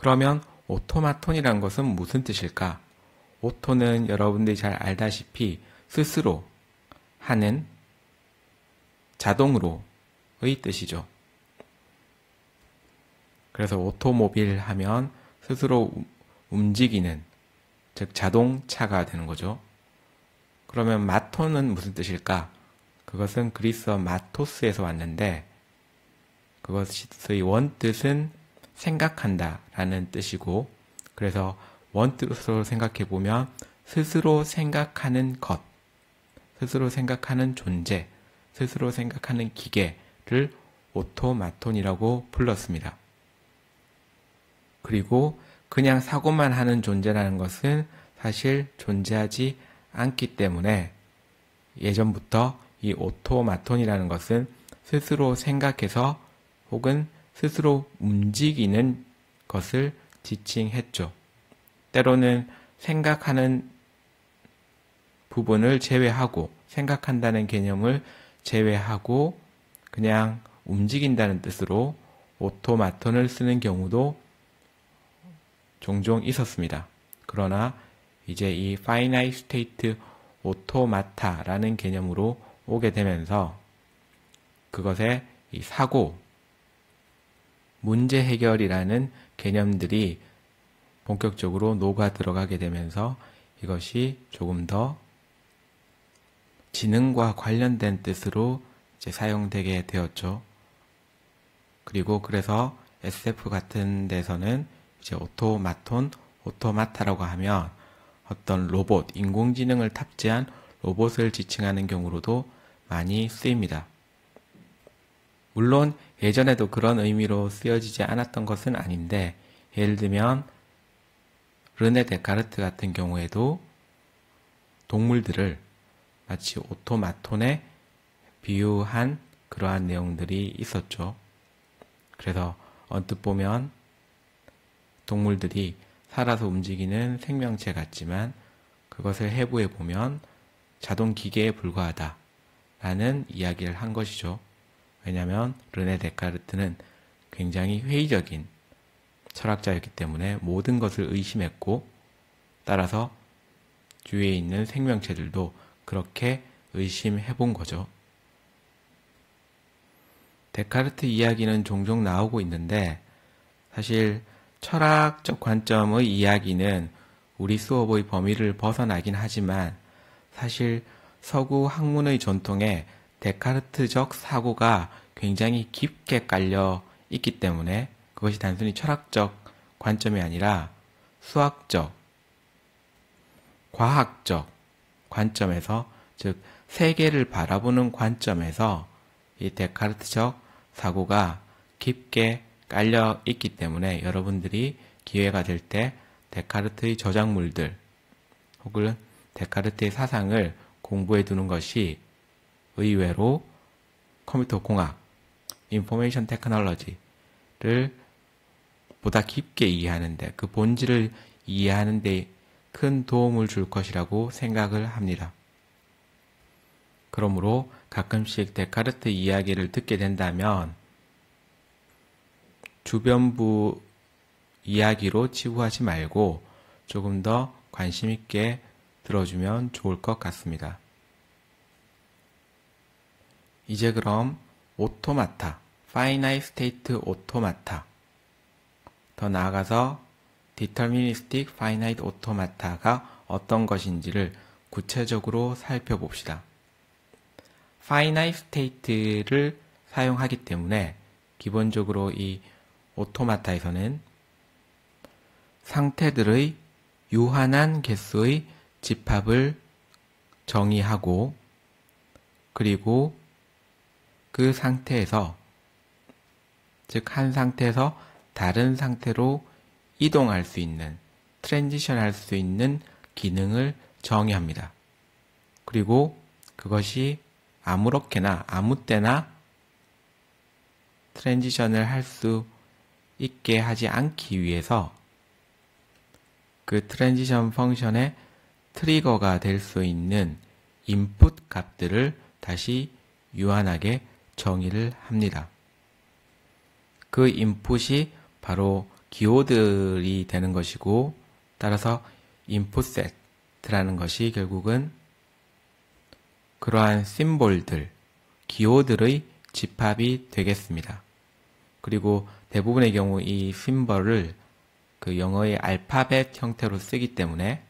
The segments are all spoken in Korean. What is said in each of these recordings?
그러면 오토마톤이란 것은 무슨 뜻일까? 오토는 여러분들이 잘 알다시피 스스로 하는 자동으로의 뜻이죠. 그래서 오토모빌 하면 스스로 움직이는, 즉 자동차가 되는 거죠. 그러면 마톤은 무슨 뜻일까? 그것은 그리스어 마토스에서 왔는데 그것의 원뜻은 생각한다 라는 뜻이고, 그래서 원뜻으로 생각해 보면 스스로 생각하는 것, 스스로 생각하는 존재, 스스로 생각하는 기계를 오토마톤이라고 불렀습니다. 그리고 그냥 사고만 하는 존재라는 것은 사실 존재하지 않기 때문에 예전부터 이 오토마톤이라는 것은 스스로 생각해서 혹은 스스로 움직이는 것을 지칭했죠. 때로는 생각하는 부분을 제외하고, 생각한다는 개념을 제외하고 그냥 움직인다는 뜻으로 오토마톤을 쓰는 경우도 종종 있었습니다. 그러나 이제 이 Finite State Automa타라는 개념으로 오게 되면서 그것에 이 사고, 문제 해결이라는 개념들이 본격적으로 녹아 들어가게 되면서 이것이 조금 더 지능과 관련된 뜻으로 이제 사용되게 되었죠. 그리고 그래서 SF 같은 데서는 이제 오토마톤, 오토마타라고 하면 어떤 로봇, 인공지능을 탑재한 로봇을 지칭하는 경우로도 많이 쓰입니다. 물론 예전에도 그런 의미로 쓰여지지 않았던 것은 아닌데, 예를 들면 르네 데카르트 같은 경우에도 동물들을 마치 오토마톤에 비유한 그러한 내용들이 있었죠. 그래서 언뜻 보면 동물들이 살아서 움직이는 생명체 같지만 그것을 해부해 보면 자동 기계에 불과하다 라는 이야기를 한 것이죠. 왜냐하면 르네 데카르트는 굉장히 회의적인 철학자였기 때문에 모든 것을 의심했고, 따라서 주위에 있는 생명체들도 그렇게 의심해 본 거죠. 데카르트 이야기는 종종 나오고 있는데 사실 철학적 관점의 이야기는 우리 수업의 범위를 벗어나긴 하지만 사실 서구 학문의 전통에 데카르트적 사고가 굉장히 깊게 깔려 있기 때문에 그것이 단순히 철학적 관점이 아니라 수학적, 과학적 관점에서, 즉 세계를 바라보는 관점에서 이 데카르트적 사고가 깊게 깔려 있기 때문에 여러분들이 기회가 될 때 데카르트의 저작물들 혹은 데카르트의 사상을 공부해 두는 것이 의외로 컴퓨터 공학, 인포메이션 테크놀로지를 보다 깊게 이해하는데, 그 본질을 이해하는데 큰 도움을 줄 것이라고 생각을 합니다. 그러므로 가끔씩 데카르트 이야기를 듣게 된다면 주변부 이야기로 치부하지 말고 조금 더 관심 있게 들어주면 좋을 것 같습니다. 이제 그럼 오토마타, Finite State Automata, 더 나아가서 Deterministic Finite Automata가 어떤 것인지를 구체적으로 살펴봅시다. Finite State를 사용하기 때문에 기본적으로 이 오토마타에서는 상태들의 유한한 개수의 집합을 정의하고, 그리고 그 상태에서, 즉 한 상태에서 다른 상태로 이동할 수 있는, 트랜지션 할 수 있는 기능을 정의합니다. 그리고 그것이 아무렇게나 아무 때나 트랜지션을 할 수 있게 하지 않기 위해서 그 트랜지션 펑션의 트리거가 될 수 있는 인풋 값들을 다시 유한하게 정의를 합니다. 그 인풋이 바로 기호들이 되는 것이고, 따라서 inputset라는 것이 결국은 그러한 심볼들, 기호들의 집합이 되겠습니다. 그리고 대부분의 경우 이 심볼을 그 영어의 알파벳 형태로 쓰기 때문에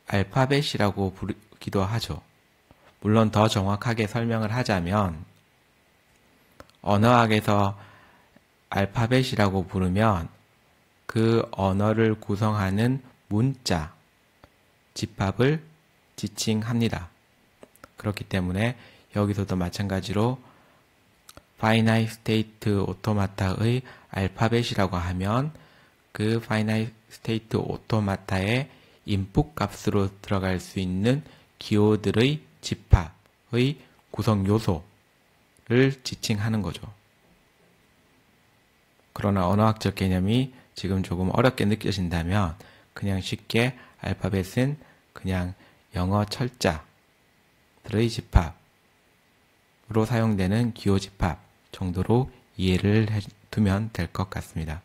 알파벳이라고 부르기도 하죠. 물론 더 정확하게 설명을 하자면 언어학에서 알파벳이라고 부르면 그 언어를 구성하는 문자, 집합을 지칭합니다. 그렇기 때문에 여기서도 마찬가지로 finite state automata의 알파벳이라고 하면 그 finite state automata의 인풋 값으로 들어갈 수 있는 기호들의 집합의 구성 요소를 지칭하는 거죠. 그러나 언어학적 개념이 지금 조금 어렵게 느껴진다면 그냥 쉽게 알파벳은 그냥 영어 철자들의 집합으로 사용되는 기호 집합 정도로 이해를 해두면 될 것 같습니다.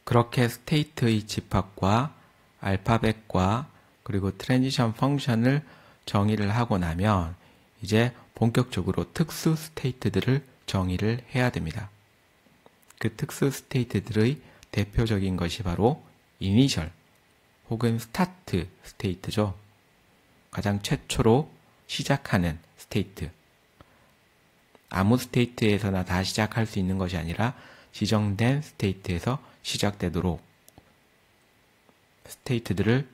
그렇게 스테이트의 집합과 알파벳과 그리고 트랜지션 펑션을 정의를 하고 나면 이제 본격적으로 특수 스테이트들을 정의를 해야 됩니다. 그 특수 스테이트들의 대표적인 것이 바로 이니셜 혹은 스타트 스테이트죠. 가장 최초로 시작하는 스테이트. 아무 스테이트에서나 다 시작할 수 있는 것이 아니라 지정된 스테이트에서 시작되도록 스테이트들을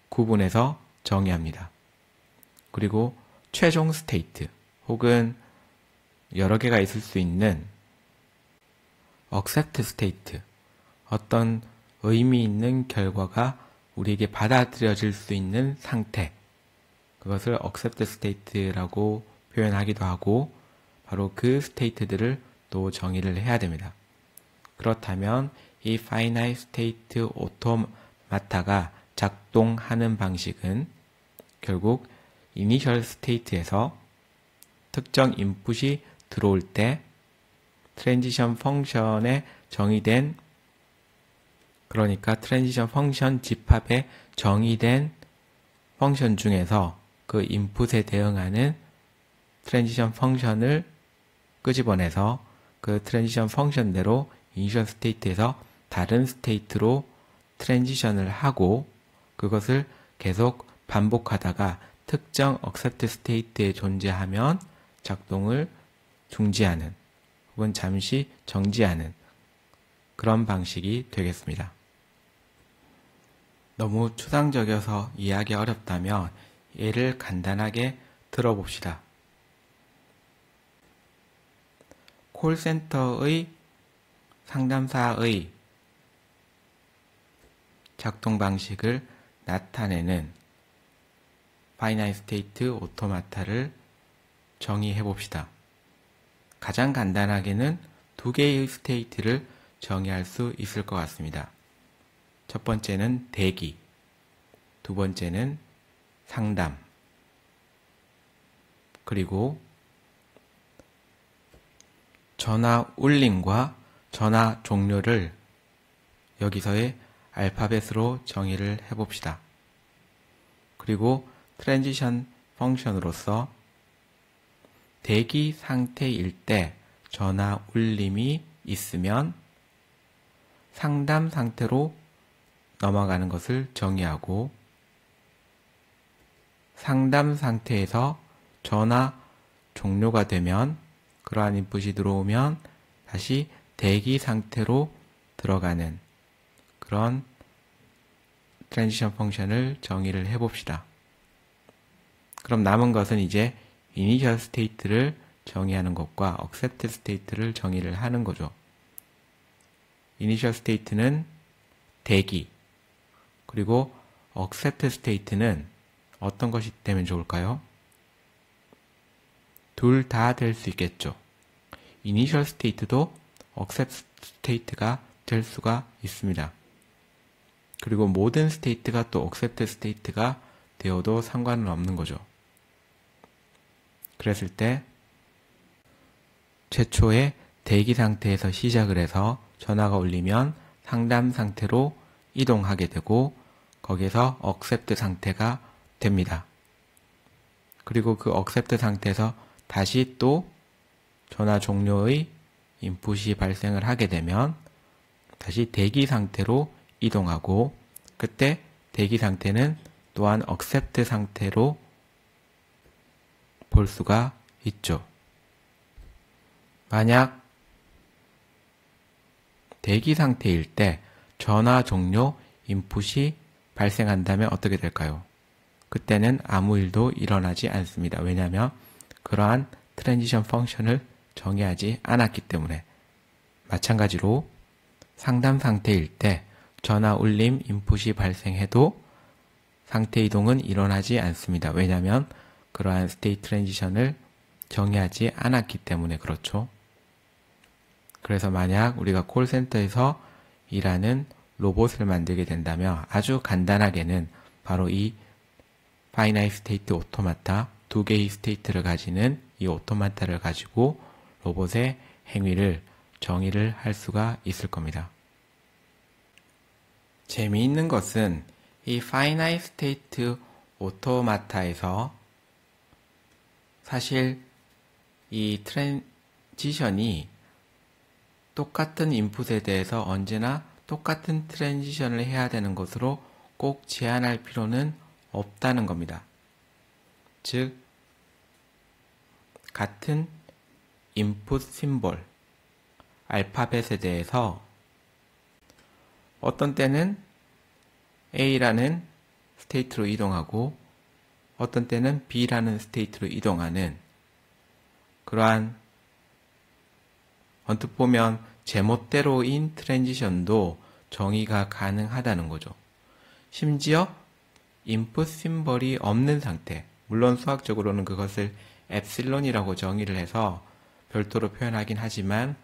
구분해서 정의합니다. 그리고 최종 스테이트 혹은 여러 개가 있을 수 있는 accept state, 어떤 의미 있는 결과가 우리에게 받아들여질 수 있는 상태, 그것을 accept state라고 표현하기도 하고 바로 그 스테이트들을 또 정의를 해야 됩니다. 그렇다면 이 finite state automata가 작동하는 방식은 결국 initial state에서 특정 인풋이 들어올 때 트랜지션 펑션에 정의된, 그러니까 트랜지션 펑션 집합에 정의된 펑션 중에서 그 인풋에 대응하는 트랜지션 펑션을 끄집어내서 그 트랜지션 펑션대로 이니셜 스테이트에서 다른 스테이트로 트랜지션을 하고 그것을 계속 반복하다가 특정 accept 스테이트에 존재하면 작동을 중지하는 혹은 잠시 정지하는 그런 방식이 되겠습니다. 너무 추상적이어서 이해하기 어렵다면 예를 간단하게 들어봅시다. 콜센터의 상담사의 작동 방식을 나타내는 finite state automata를 정의해 봅시다. 가장 간단하게는 두 개의 스테이트를 정의할 수 있을 것 같습니다. 첫 번째는 대기, 두 번째는 상담, 그리고 전화 울림과 전화 종료를 여기서의 알파벳으로 정의를 해봅시다. 그리고 트랜지션 펑션으로서 대기 상태일 때 전화 울림이 있으면 상담 상태로 넘어가는 것을 정의하고 상담 상태에서 전화 종료가 되면 그러한 인풋이 들어오면 다시 대기 상태로 들어가는 그런 트랜지션 펑션을 정의를 해봅시다. 그럼 남은 것은 이제 이니셜 스테이트를 정의하는 것과 accept 스테이트를 정의를 하는 거죠. 이니셜 스테이트는 대기, 그리고 accept 스테이트는 어떤 것이 되면 좋을까요? 둘 다 될 수 있겠죠. 이니셜 스테이트도 accept 스테이트가 될 수가 있습니다. 그리고 모든 스테이트가 또 accept 스테이트가 되어도 상관은 없는 거죠. 그랬을 때 최초의 대기 상태에서 시작을 해서 전화가 울리면 상담 상태로 이동하게 되고 거기에서 accept 상태가 됩니다. 그리고 그 accept 상태에서 다시 또 전화 종료의 인풋이 발생을 하게 되면 다시 대기 상태로 이동하고 그때 대기 상태는 또한 accept 상태로 볼 수가 있죠. 만약 대기 상태일 때 전화 종료 인풋이 발생한다면 어떻게 될까요? 그때는 아무 일도 일어나지 않습니다. 왜냐하면 그러한 트랜지션 펑션을 정의하지 않았기 때문에. 마찬가지로 상담 상태일 때 전화 울림 인풋이 발생해도 상태 이동은 일어나지 않습니다. 왜냐하면 그러한 스테이트 트랜지션을 정의하지 않았기 때문에 그렇죠. 그래서 만약 우리가 콜센터에서 일하는 로봇을 만들게 된다면 아주 간단하게는 바로 이 파이나이트 스테이트 오토마타, 두 개의 스테이트를 가지는 이 오토마타를 가지고 로봇의 행위를 정의를 할 수가 있을 겁니다. 재미있는 것은 이 파이나이트 스테이트 오토마타에서 사실 이 트랜지션이 똑같은 인풋에 대해서 언제나 똑같은 트랜지션을 해야 되는 것으로 꼭 제한할 필요는 없다는 겁니다. 즉, 같은 인풋 심볼, 알파벳에 대해서 어떤 때는 A라는 스테이트로 이동하고 어떤 때는 B라는 스테이트로 이동하는 그러한 언뜻 보면 제멋대로인 트랜지션도 정의가 가능하다는 거죠. 심지어 인풋 심벌이 없는 상태, 물론 수학적으로는 그것을 엡실론이라고 정의를 해서 별도로 표현하긴 하지만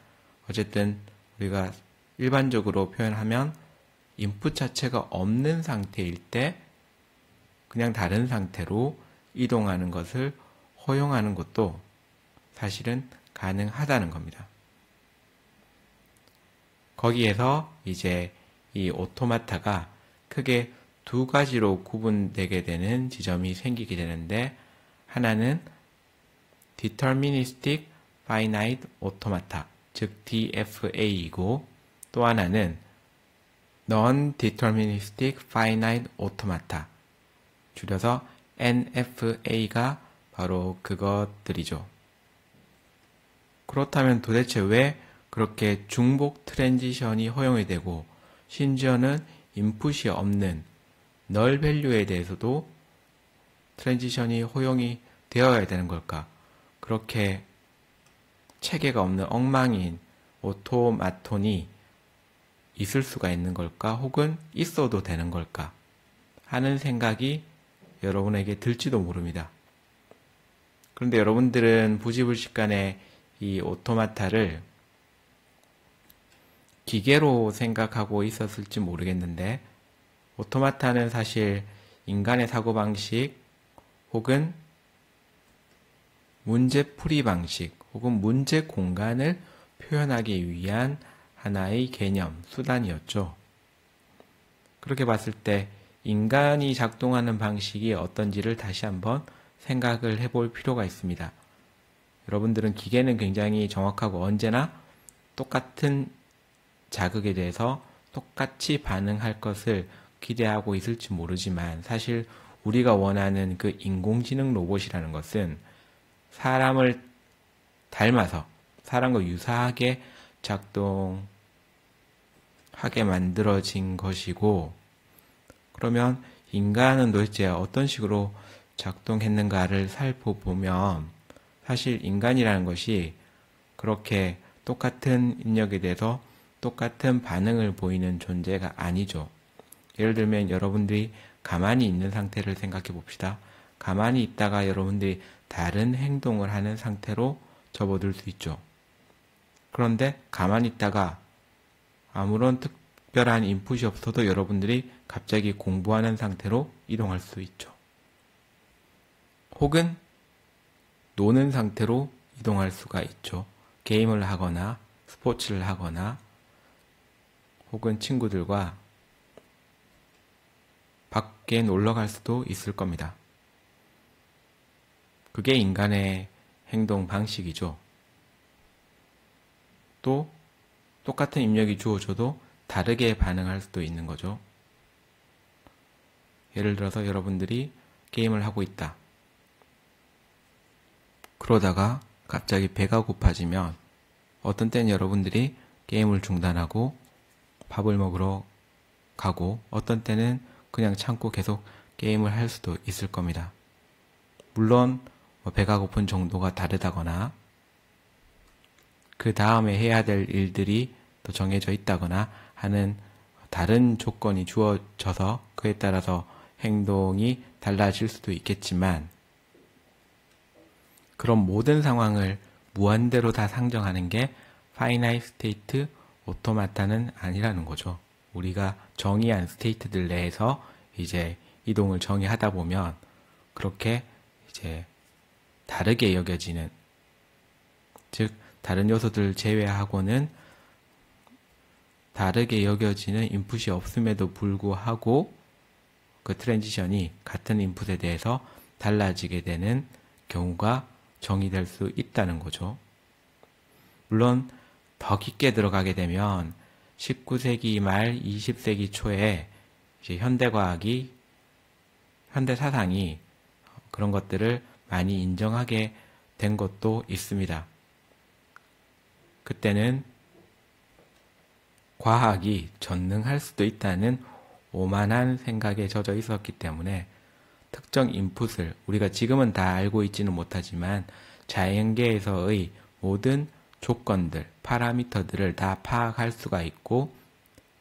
어쨌든 우리가 일반적으로 표현하면 인풋 자체가 없는 상태일 때 그냥 다른 상태로 이동하는 것을 허용하는 것도 사실은 가능하다는 겁니다. 거기에서 이제 이 오토마타가 크게 두 가지로 구분되게 되는 지점이 생기게 되는데 하나는 Deterministic Finite Automata, 즉 DFA이고 또 하나는 Non-Deterministic Finite Automata, 줄여서 NFA가 바로 그것들이죠. 그렇다면 도대체 왜 그렇게 중복 트랜지션이 허용이 되고 심지어는 인풋이 없는 널 밸류에 대해서도 트랜지션이 허용이 되어야 되는 걸까? 그렇게 체계가 없는 엉망인 오토마톤이 있을 수가 있는 걸까? 혹은 있어도 되는 걸까? 하는 생각이 여러분에게 들지도 모릅니다. 그런데 여러분들은 부지불식간에 이 오토마타를 기계로 생각하고 있었을지 모르겠는데 오토마타는 사실 인간의 사고방식 혹은 문제풀이 방식 혹은 문제 공간을 표현하기 위한 하나의 개념, 수단이었죠. 그렇게 봤을 때 인간이 작동하는 방식이 어떤지를 다시 한번 생각을 해볼 필요가 있습니다. 여러분들은 기계는 굉장히 정확하고 언제나 똑같은 자극에 대해서 똑같이 반응할 것을 기대하고 있을지 모르지만 사실 우리가 원하는 그 인공지능 로봇이라는 것은 사람을 닮아서 사람과 유사하게 작동하게 만들어진 것이고 그러면 인간은 도대체 어떤 식으로 작동했는가를 살펴보면 사실 인간이라는 것이 그렇게 똑같은 입력에 대해서 똑같은 반응을 보이는 존재가 아니죠. 예를 들면 여러분들이 가만히 있는 상태를 생각해 봅시다. 가만히 있다가 여러분들이 다른 행동을 하는 상태로 접어들 수 있죠. 그런데 가만히 있다가 아무런 특별한 인풋이 없어도 여러분들이 갑자기 공부하는 상태로 이동할 수 있죠. 혹은 노는 상태로 이동할 수가 있죠. 게임을 하거나 스포츠를 하거나 혹은 친구들과 밖에 놀러 갈 수도 있을 겁니다. 그게 인간의 행동 방식이죠. 또 똑같은 입력이 주어져도 다르게 반응할 수도 있는 거죠. 예를 들어서 여러분들이 게임을 하고 있다. 그러다가 갑자기 배가 고파지면 어떤 때는 여러분들이 게임을 중단하고 밥을 먹으러 가고 어떤 때는 그냥 참고 계속 게임을 할 수도 있을 겁니다. 물론 배가 고픈 정도가 다르다거나 그 다음에 해야 될 일들이 또 정해져 있다거나 하는 다른 조건이 주어져서 그에 따라서 행동이 달라질 수도 있겠지만 그런 모든 상황을 무한대로 다 상정하는 게 파이나이트 스테이트 오토마타는 아니라는 거죠. 우리가 정의한 스테이트들 내에서 이제 이동을 정의하다 보면 그렇게 이제 다르게 여겨지는, 즉 다른 요소들을 제외하고는 다르게 여겨지는 인풋이 없음에도 불구하고 그 트랜지션이 같은 인풋에 대해서 달라지게 되는 경우가 정의될 수 있다는 거죠. 물론 더 깊게 들어가게 되면 19세기 말 20세기 초에 이제 현대과학이, 현대사상이 그런 것들을 많이 인정하게 된 것도 있습니다. 그때는 과학이 전능할 수도 있다는 오만한 생각에 젖어 있었기 때문에 특정 인풋을 우리가 지금은 다 알고 있지는 못하지만 자연계에서의 모든 조건들, 파라미터들을 다 파악할 수가 있고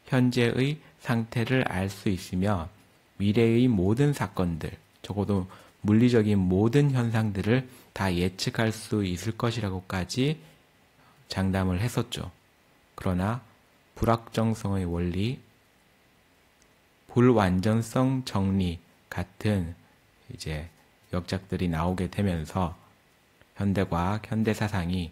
현재의 상태를 알 수 있으며 미래의 모든 사건들, 적어도 물리적인 모든 현상들을 다 예측할 수 있을 것이라고까지 장담을 했었죠. 그러나 불확정성의 원리, 불완전성 정리 같은 이제 역작들이 나오게 되면서 현대과학, 현대사상이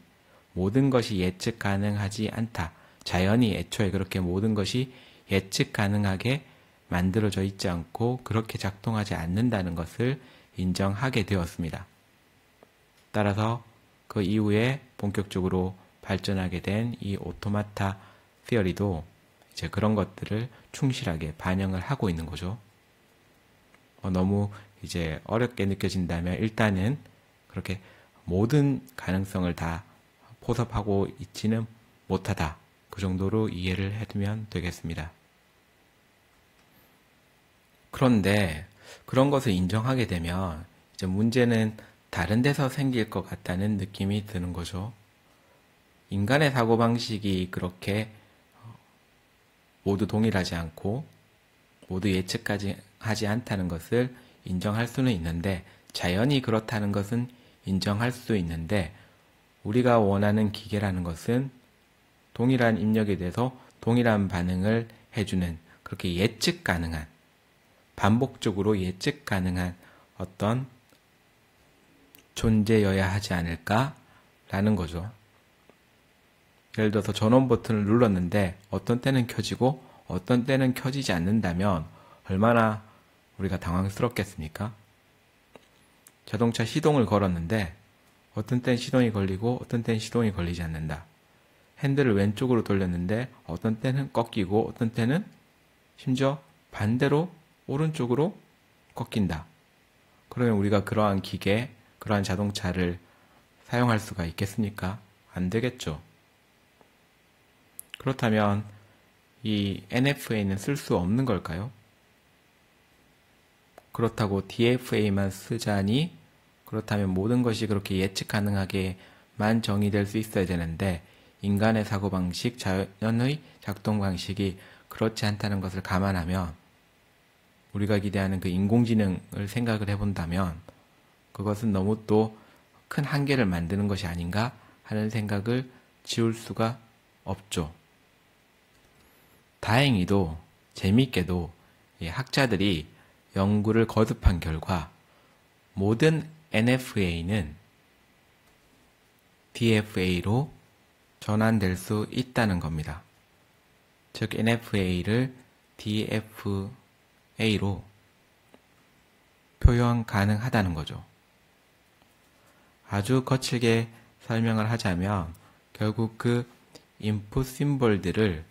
모든 것이 예측 가능하지 않다. 자연이 애초에 그렇게 모든 것이 예측 가능하게 만들어져 있지 않고 그렇게 작동하지 않는다는 것을 인정하게 되었습니다. 따라서 그 이후에 본격적으로 발전하게 된 이 오토마타 시어리도 이제 그런 것들을 충실하게 반영을 하고 있는 거죠. 너무 이제 어렵게 느껴진다면 일단은 그렇게 모든 가능성을 다 포섭하고 있지는 못하다. 그 정도로 이해를 해두면 되겠습니다. 그런데 그런 것을 인정하게 되면 이제 문제는 다른 데서 생길 것 같다는 느낌이 드는 거죠. 인간의 사고방식이 그렇게 모두 동일하지 않고 모두 예측까지 하지 않다는 것을 인정할 수는 있는데 자연이 그렇다는 것은 인정할 수 있는데 우리가 원하는 기계라는 것은 동일한 입력에 대해서 동일한 반응을 해주는 그렇게 예측 가능한 반복적으로 예측 가능한 어떤 존재여야 하지 않을까라는 거죠. 예를 들어서 전원 버튼을 눌렀는데 어떤 때는 켜지고 어떤 때는 켜지지 않는다면 얼마나 우리가 당황스럽겠습니까? 자동차 시동을 걸었는데 어떤 때는 시동이 걸리고 어떤 때는 시동이 걸리지 않는다. 핸들을 왼쪽으로 돌렸는데 어떤 때는 꺾이고 어떤 때는 심지어 반대로 오른쪽으로 꺾인다. 그러면 우리가 그러한 기계, 그러한 자동차를 사용할 수가 있겠습니까? 안 되겠죠. 그렇다면 이 NFA는 쓸 수 없는 걸까요? 그렇다고 DFA만 쓰자니 그렇다면 모든 것이 그렇게 예측 가능하게만 정의될 수 있어야 되는데 인간의 사고방식, 자연의 작동 방식이 그렇지 않다는 것을 감안하면 우리가 기대하는 그 인공지능을 생각을 해본다면 그것은 너무 또 큰 한계를 만드는 것이 아닌가 하는 생각을 지울 수가 없죠. 다행히도 재미있게도 학자들이 연구를 거듭한 결과 모든 NFA는 DFA로 전환될 수 있다는 겁니다. 즉 NFA를 DFA로 표현 가능하다는 거죠. 아주 거칠게 설명을 하자면 결국 그 인풋 심볼들을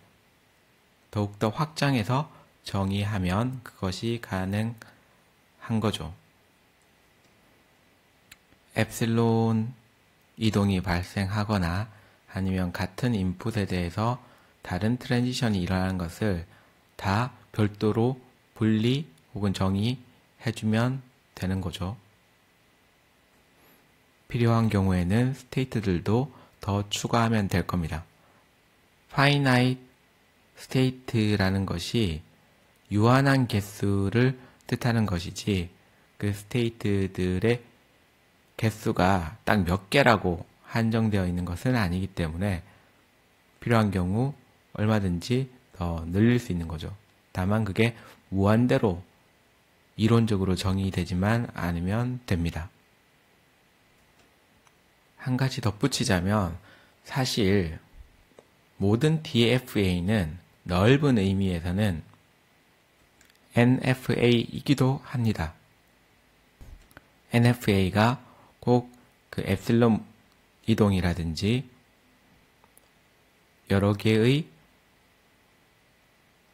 더욱더 확장해서 정의하면 그것이 가능한 거죠. 엡실론 이동이 발생하거나 아니면 같은 인풋에 대해서 다른 트랜지션이 일어나는 것을 다 별도로 분리 혹은 정의해주면 되는 거죠. 필요한 경우에는 스테이트들도 더 추가하면 될 겁니다. finite state라는 것이 유한한 개수를 뜻하는 것이지 그 스테이트들의 개수가 딱 몇 개라고 한정되어 있는 것은 아니기 때문에 필요한 경우 얼마든지 더 늘릴 수 있는 거죠. 다만 그게 무한대로 이론적으로 정의되지만 않으면 됩니다. 한 가지 덧붙이자면 사실 모든 DFA는 넓은 의미에서는 NFA이기도 합니다. NFA가 꼭 그 엡실론 이동이라든지 여러 개의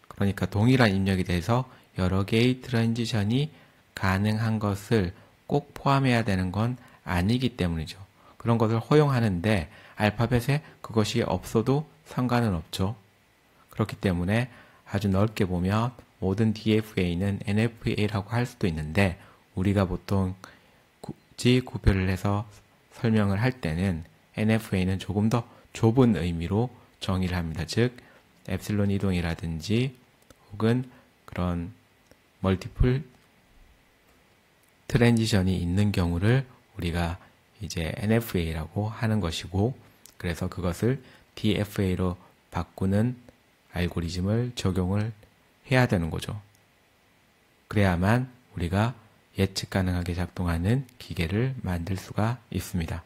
그러니까 동일한 입력에 대해서 여러 개의 트랜지션이 가능한 것을 꼭 포함해야 되는 건 아니기 때문이죠. 그런 것을 허용하는데 알파벳에 그것이 없어도 상관은 없죠. 그렇기 때문에 아주 넓게 보면 모든 DFA는 NFA라고 할 수도 있는데 우리가 보통 굳이 구별을 해서 설명을 할 때는 NFA는 조금 더 좁은 의미로 정의를 합니다. 즉 엡실론 이동이라든지 혹은 그런 멀티플 트랜지션이 있는 경우를 우리가 이제 NFA라고 하는 것이고 그래서 그것을 DFA로 바꾸는 알고리즘을 적용을 해야 되는 거죠. 그래야만 우리가 예측 가능하게 작동하는 기계를 만들 수가 있습니다.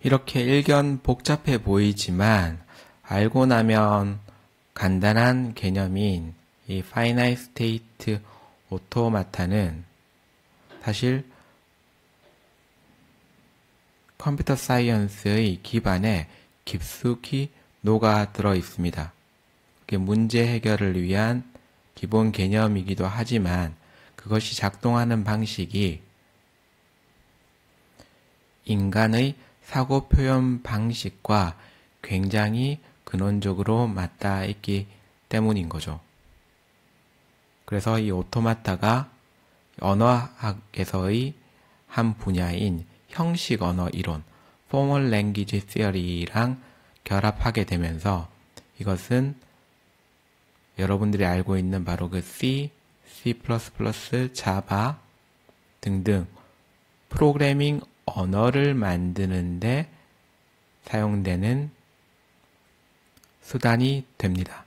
이렇게 일견 복잡해 보이지만 알고 나면 간단한 개념인 이 Finite State Automa타는 사실 컴퓨터 사이언스의 기반에 깊숙이 녹아들어 있습니다. 그게 문제 해결을 위한 기본 개념이기도 하지만 그것이 작동하는 방식이 인간의 사고 표현 방식과 굉장히 근원적으로 맞닿아 있기 때문인 거죠. 그래서 이 오토마타가 언어학에서의 한 분야인 형식 언어 이론, Formal Language Theory랑 결합하게 되면서 이것은 여러분들이 알고 있는 바로 그 C, C++, 자바 등등 프로그래밍 언어를 만드는데 사용되는 수단이 됩니다.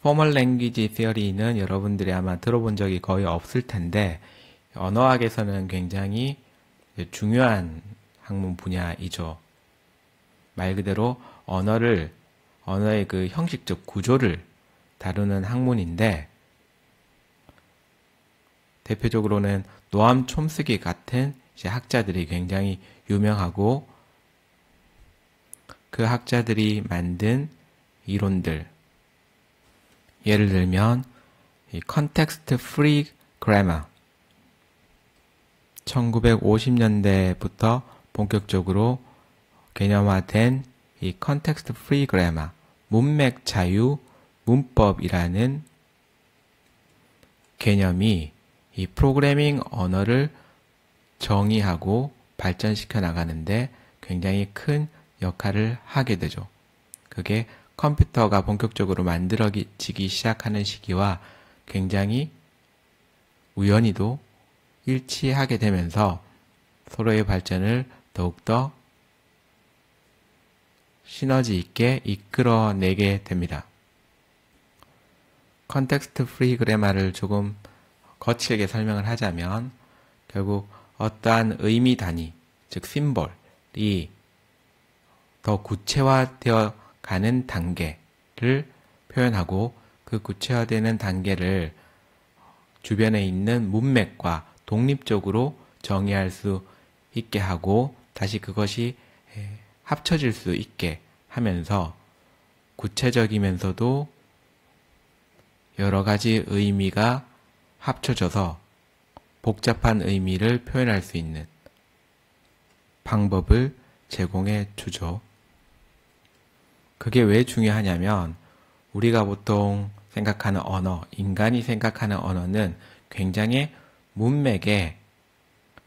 Formal Language Theory는 여러분들이 아마 들어본 적이 거의 없을 텐데 언어학에서는 굉장히 중요한 학문 분야이죠. 말 그대로 언어의 그 형식적 구조를 다루는 학문인데 대표적으로는 노암 촘스키 같은 이제 학자들이 굉장히 유명하고 그 학자들이 만든 이론들 예를 들면 이 Context Free Grammar 1950년대부터 본격적으로 개념화된 이 Context Free Grammar 문맥 자유 문법이라는 개념이 이 프로그래밍 언어를 정의하고 발전시켜 나가는데 굉장히 큰 역할을 하게 되죠. 그게 컴퓨터가 본격적으로 만들어지기 시작하는 시기와 굉장히 우연히도 일치하게 되면서 서로의 발전을 더욱더 시너지 있게 이끌어내게 됩니다. 컨텍스트 프리 그래마를 조금 거칠게 설명을 하자면 결국 어떠한 의미 단위, 즉 심볼이 더 구체화되어 가는 단계를 표현하고 그 구체화되는 단계를 주변에 있는 문맥과 독립적으로 정의할 수 있게 하고 다시 그것이 합쳐질 수 있게 하면서 구체적이면서도 여러 가지 의미가 합쳐져서 복잡한 의미를 표현할 수 있는 방법을 제공해 주죠. 그게 왜 중요하냐면 우리가 보통 생각하는 언어, 인간이 생각하는 언어는 굉장히 문맥에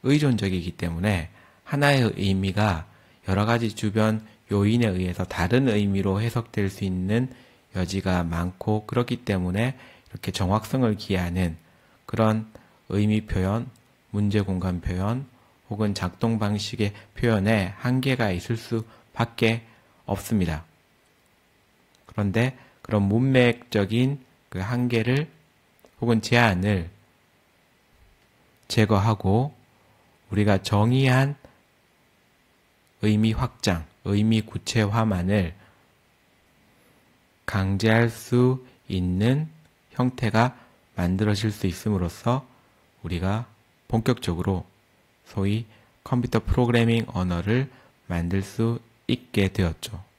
의존적이기 때문에 하나의 의미가 여러 가지 주변 요인에 의해서 다른 의미로 해석될 수 있는 여지가 많고 그렇기 때문에 이렇게 정확성을 기하는 그런 의미 표현, 문제 공간 표현 혹은 작동 방식의 표현에 한계가 있을 수밖에 없습니다. 그런데 그런 문맥적인 그 한계를 혹은 제한을 제거하고 우리가 정의한 의미 확장, 의미 구체화만을 강제할 수 있는 형태가 만들어질 수 있음으로써 우리가 본격적으로 소위 컴퓨터 프로그래밍 언어를 만들 수 있게 되었죠.